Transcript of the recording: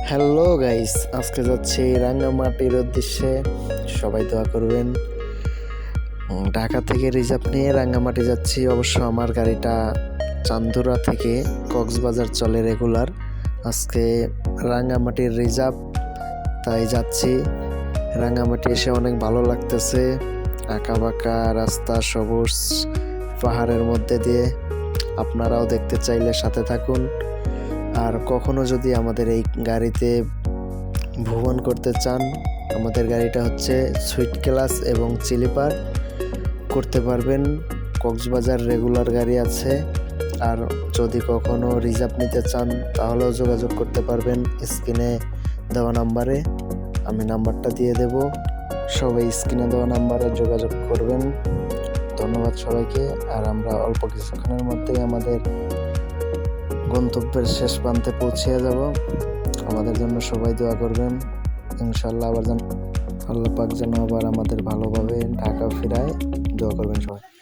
Hello guys, আজকে যাচ্ছি রাঙ্গামাটির উদ্দেশ্যে। সবাই দোয়া করবেন। ঢাকা থেকে রিজার্ভ নিয়ে রাঙ্গামাটি যাচ্ছি। অবশ্য আমার গাড়িটা চান্দুরা থেকে কক্সবাজার চলে রেগুলার। আজকে রাঙ্গামাটির রিজার্ভ, তাই যাচ্ছি। রাঙ্গামাটি এসে অনেক ভালো লাগতেছে। আঁকা বাঁকা রাস্তা, সবুজ পাহাড়ের মধ্যে দিয়ে। আপনারাও দেখতে চাইলে সাথে থাকুন। আর কখনো যদি আমাদের এই গাড়িতে ভ্রমণ করতে চান, আমাদের গাড়িটা হচ্ছে সুইট ক্লাস এবং চিলিপার করতে পারবেন। কক্সবাজার রেগুলার গাড়ি আছে। আর যদি কখনো রিজার্ভ নিতে চান তাহলেও যোগাযোগ করতে পারবেন স্ক্রিনে দেওয়া নাম্বারে। আমি নাম্বারটা দিয়ে দেব, সবাই স্ক্রিনে দেওয়া নাম্বারে যোগাযোগ করবেন। ধন্যবাদ সবাইকে। আর আমরা অল্প কিছুক্ষণের মধ্যেই আমাদের গন্তব্যের শেষ প্রান্তে পৌঁছে যাব। আমাদের জন্য সবাই দোয়া করবেন। ইনশাআল্লাহ আল্লাহ পাক যেন আবার আমাদের ভালোভাবে ঢাকা ফেরায়। দোয়া করবেন সবাই।